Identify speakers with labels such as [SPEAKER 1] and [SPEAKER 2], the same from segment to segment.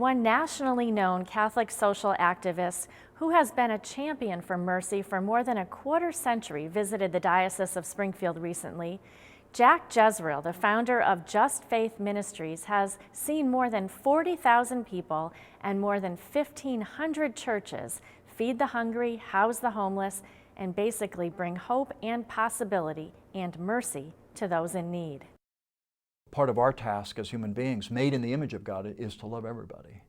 [SPEAKER 1] one nationally known Catholic social activist who has been a champion for mercy for more than a quarter century visited the Diocese of Springfield recently. Jack JEZREEL, the founder of Just Faith Ministries, has seen more than 40,000 people and more than 1,500 churches feed the hungry, house the homeless, and basically bring hope and possibility and mercy to those in need.
[SPEAKER 2] Part of our task as human beings, made in the image of God, is to love everybody,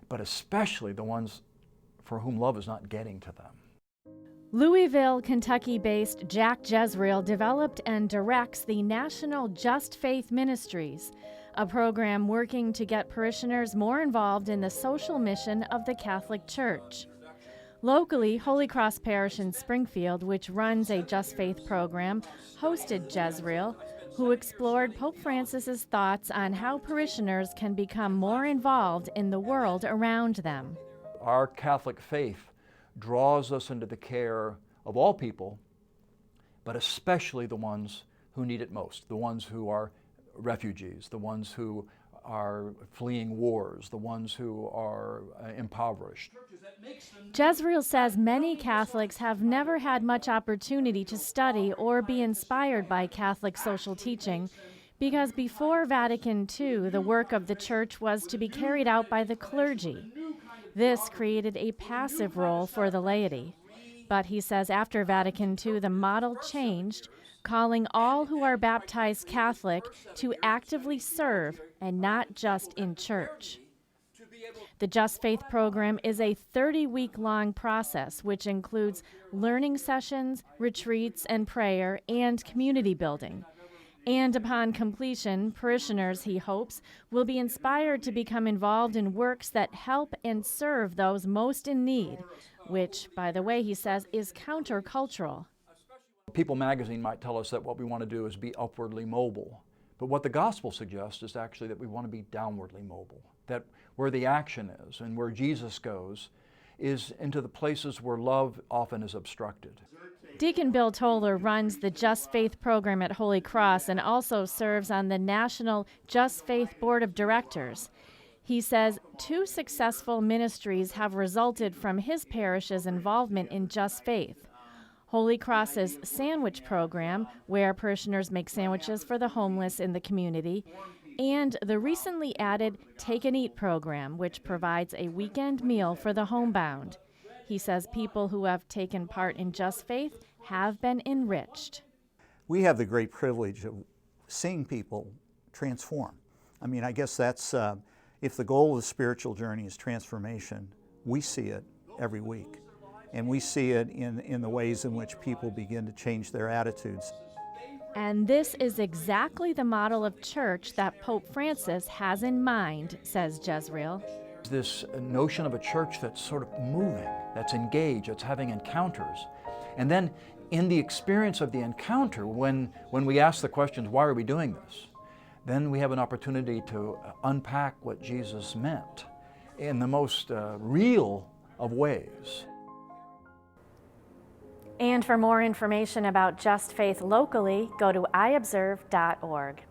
[SPEAKER 2] but especially the ones for whom love is not getting to them.
[SPEAKER 1] Louisville, Kentucky-based Jack JEZREEL developed and directs the National Just Faith Ministries, a program working to get parishioners more involved in the social mission of the Catholic Church. Locally, Holy Cross Parish in Springfield, which runs a Just Faith program, hosted JEZREEL, who explored Pope Francis's thoughts on how parishioners can become more involved in the world around them.
[SPEAKER 2] Our Catholic faith draws us into the care of all people, but especially the ones who need it most, the ones who are refugees, the ones who are fleeing wars, the ones who are impoverished.
[SPEAKER 1] JEZREEL says many Catholics have never had much opportunity to study or be inspired by Catholic social teaching because before Vatican II, the work of the Church was to be carried out by the clergy. This created a passive role for the laity. But he says after Vatican II, the model changed, calling all who are baptized Catholic to actively serve and not just in church. The Just Faith program is a 30-week-long process which includes learning sessions, retreats, and prayer, and community building. And upon completion, parishioners, he hopes, will be inspired to become involved in works that help and serve those most in need, which, by the way, he says, is countercultural.
[SPEAKER 2] People magazine might tell us that what we want to do is be upwardly mobile. But what the gospel suggests is actually that we want to be downwardly mobile, that where the action is and where Jesus goes is into the places where love often is obstructed.
[SPEAKER 1] Deacon Bill Toller runs the Just Faith program at Holy Cross and also serves on the National Just Faith Board of Directors. He says 2 successful ministries have resulted from his parish's involvement in Just Faith. Holy Cross's sandwich program, where parishioners make sandwiches for the homeless in the community, and the recently added Take and Eat program, which provides a weekend meal for the homebound. He says people who have taken part in Just Faith have been enriched.
[SPEAKER 3] We have the great privilege of seeing people transform. I mean, I guess that's, if the goal of the spiritual journey is transformation, we see it every week. And we see it in the ways in which people begin to change their attitudes.
[SPEAKER 1] And this is exactly the model of church that Pope Francis has in mind, says JEZREEL.
[SPEAKER 2] This notion of a church that's sort of moving, that's engaged, that's having encounters. And then in the experience of the encounter, when we ask the questions, why are we doing this? Then we have an opportunity to unpack what Jesus meant in the most real of ways.
[SPEAKER 1] And for more information about Just Faith locally, go to iobserve.org.